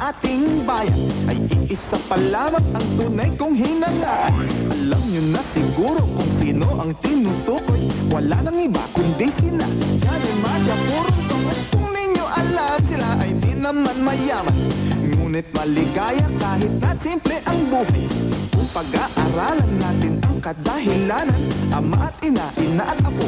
ating bayan ay iisa pa lamang ang tunay kong hinalaan. Alam nyo na siguro kung sino ang tinutukoy, wala nang iba kundi sila Johnny Masya, purong tungkol. Kung ninyo alam, sila ay di naman mayaman, ngunit maligaya kahit na simple ang buhay. Kung pag-aaralan natin ang kadahilanan, ama at ina, ina at apo,